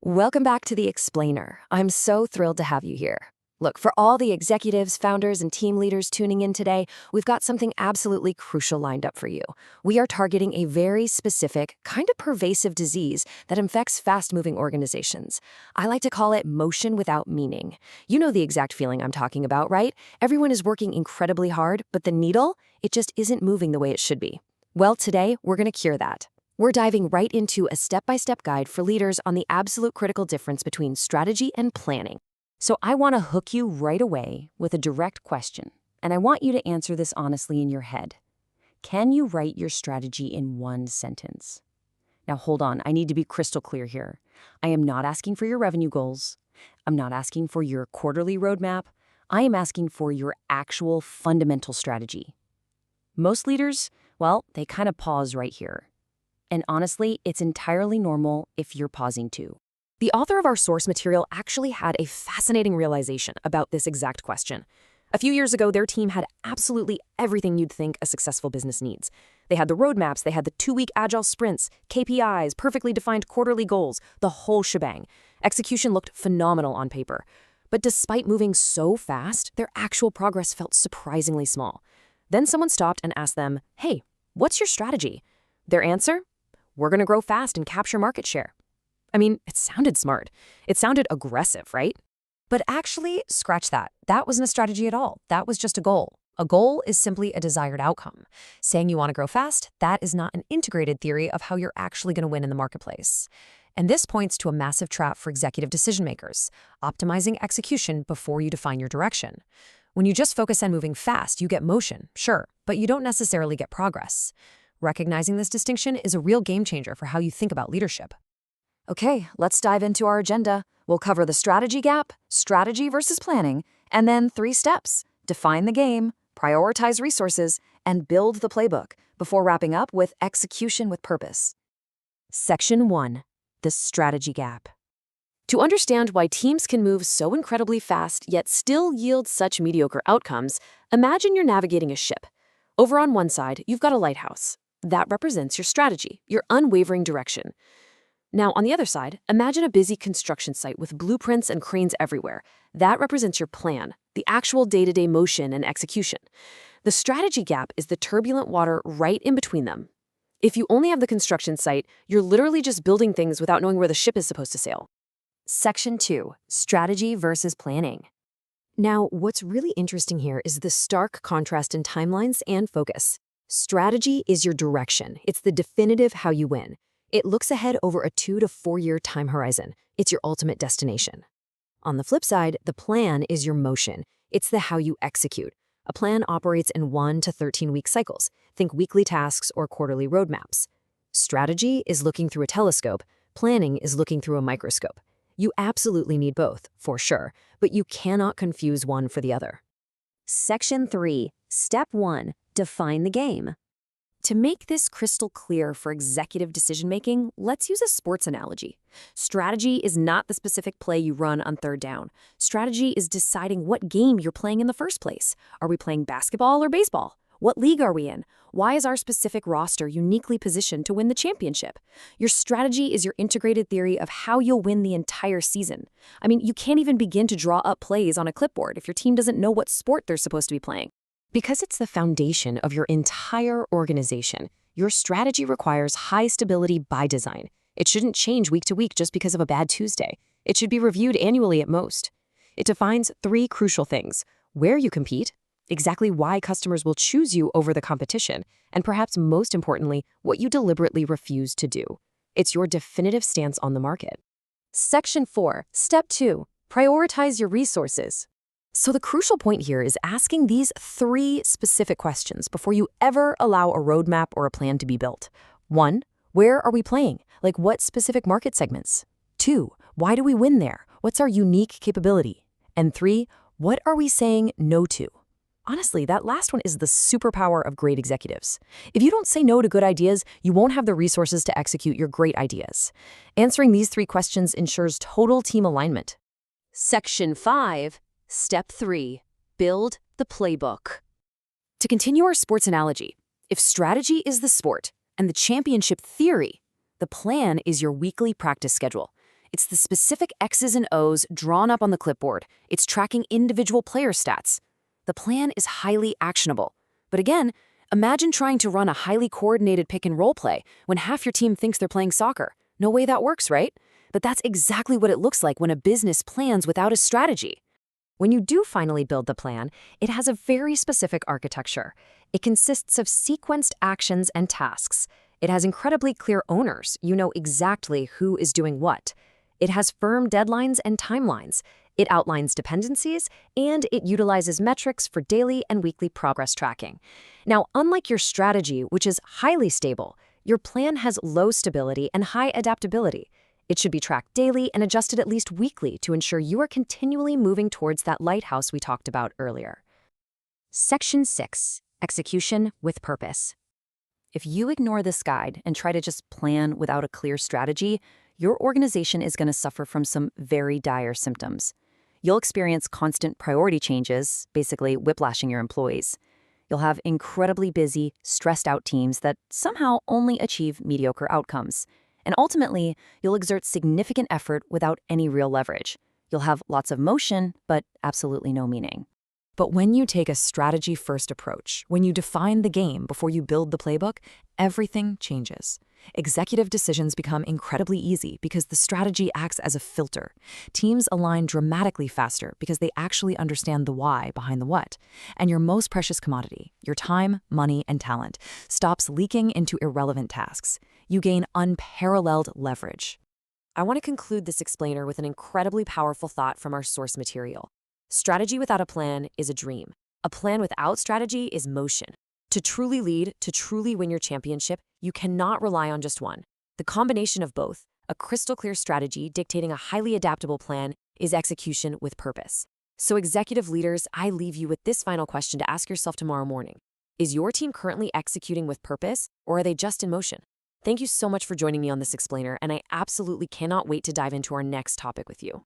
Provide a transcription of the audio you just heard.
Welcome back to The Explainer. I'm so thrilled to have you here. Look, for all the executives, founders, and team leaders tuning in today, we've got something absolutely crucial lined up for you. We are targeting a very specific, kind of pervasive disease that infects fast-moving organizations. I like to call it motion without meaning. You know the exact feeling I'm talking about, right? Everyone is working incredibly hard, but the needle, it just isn't moving the way it should be. Well, today, we're going to cure that. We're diving right into a step-by-step guide for leaders on the absolute critical difference between strategy and planning. So I want to hook you right away with a direct question, and I want you to answer this honestly in your head. Can you write your strategy in one sentence? Now hold on, I need to be crystal clear here. I am not asking for your revenue goals. I'm not asking for your quarterly roadmap. I am asking for your actual fundamental strategy. Most leaders, well, they kind of pause right here. And honestly, it's entirely normal if you're pausing too. The author of our source material actually had a fascinating realization about this exact question. A few years ago, their team had absolutely everything you'd think a successful business needs. They had the roadmaps, they had the 2-week agile sprints, KPIs, perfectly defined quarterly goals, the whole shebang. Execution looked phenomenal on paper. But despite moving so fast, their actual progress felt surprisingly small. Then someone stopped and asked them, "Hey, what's your strategy?" Their answer? "We're going to grow fast and capture market share." I mean, it sounded smart. It sounded aggressive, right? But actually, scratch that. That wasn't a strategy at all. That was just a goal. A goal is simply a desired outcome. Saying you want to grow fast, that is not an integrated theory of how you're actually going to win in the marketplace. And this points to a massive trap for executive decision makers, optimizing execution before you define your direction. When you just focus on moving fast, you get motion, sure, but you don't necessarily get progress. Recognizing this distinction is a real game changer for how you think about leadership. Okay, let's dive into our agenda. We'll cover the strategy gap, strategy versus planning, and then 3 steps: define the game, prioritize resources, and build the playbook, before wrapping up with execution with purpose. Section 1. The strategy gap. To understand why teams can move so incredibly fast yet still yield such mediocre outcomes, imagine you're navigating a ship. Over on one side, you've got a lighthouse. That represents your strategy, your unwavering direction. Now, on the other side, imagine a busy construction site with blueprints and cranes everywhere. That represents your plan, the actual day-to-day motion and execution. The strategy gap is the turbulent water right in between them. If you only have the construction site, you're literally just building things without knowing where the ship is supposed to sail. Section 2. Strategy versus planning. Now, what's really interesting here is the stark contrast in timelines and focus. Strategy is your direction. It's the definitive how you win. It looks ahead over a 2 to 4 year time horizon. It's your ultimate destination. On the flip side, the plan is your motion. It's the how you execute. A plan operates in 1 to 13-week cycles. Think weekly tasks or quarterly roadmaps. Strategy is looking through a telescope. Planning is looking through a microscope. You absolutely need both, for sure, but you cannot confuse one for the other. Section 3. Step 1. Define the game. To make this crystal clear for executive decision-making, let's use a sports analogy. Strategy is not the specific play you run on third down. Strategy is deciding what game you're playing in the first place. Are we playing basketball or baseball? What league are we in? Why is our specific roster uniquely positioned to win the championship? Your strategy is your integrated theory of how you'll win the entire season. I mean, you can't even begin to draw up plays on a clipboard if your team doesn't know what sport they're supposed to be playing. Because it's the foundation of your entire organization, your strategy requires high stability by design. It shouldn't change week to week just because of a bad Tuesday. It should be reviewed annually at most. It defines 3 crucial things: where you compete, exactly why customers will choose you over the competition, and perhaps most importantly, what you deliberately refuse to do. It's your definitive stance on the market. Section 4. Step 2. Prioritize your resources. So the crucial point here is asking these 3 specific questions before you ever allow a roadmap or a plan to be built. 1. Where are we playing? Like what specific market segments? 2. Why do we win there? What's our unique capability? And 3. What are we saying no to? Honestly, that last one is the superpower of great executives. If you don't say no to good ideas, you won't have the resources to execute your great ideas. Answering these 3 questions ensures total team alignment. Section 5. Step 3. Build the playbook. To continue our sports analogy, if strategy is the sport and the championship theory, the plan is your weekly practice schedule. It's the specific X's and O's drawn up on the clipboard. It's tracking individual player stats. The plan is highly actionable. But again, imagine trying to run a highly coordinated pick and roll play when half your team thinks they're playing soccer. No way that works, right? But that's exactly what it looks like when a business plans without a strategy. When you do finally build the plan, it has a very specific architecture. It consists of sequenced actions and tasks. It has incredibly clear owners. You know exactly who is doing what. It has firm deadlines and timelines. It outlines dependencies, and it utilizes metrics for daily and weekly progress tracking. Now, unlike your strategy, which is highly stable, your plan has low stability and high adaptability. It should be tracked daily and adjusted at least weekly to ensure you are continually moving towards that lighthouse we talked about earlier. Section 6. Execution with Purpose. If you ignore this guide and try to just plan without a clear strategy, your organization is going to suffer from some very dire symptoms. You'll experience constant priority changes, basically whiplashing your employees. You'll have incredibly busy, stressed out teams that somehow only achieve mediocre outcomes. And ultimately, you'll exert significant effort without any real leverage. You'll have lots of motion, but absolutely no meaning. But when you take a strategy-first approach, when you define the game before you build the playbook, everything changes. Executive decisions become incredibly easy because the strategy acts as a filter. Teams align dramatically faster because they actually understand the why behind the what. And your most precious commodity, your time, money, and talent, stops leaking into irrelevant tasks. You gain unparalleled leverage. I want to conclude this explainer with an incredibly powerful thought from our source material. Strategy without a plan is a dream. A plan without strategy is motion. To truly lead, to truly win your championship, you cannot rely on just one. The combination of both, a crystal clear strategy dictating a highly adaptable plan, is execution with purpose. So executive leaders, I leave you with this final question to ask yourself tomorrow morning. Is your team currently executing with purpose, or are they just in motion? Thank you so much for joining me on this explainer, and I absolutely cannot wait to dive into our next topic with you.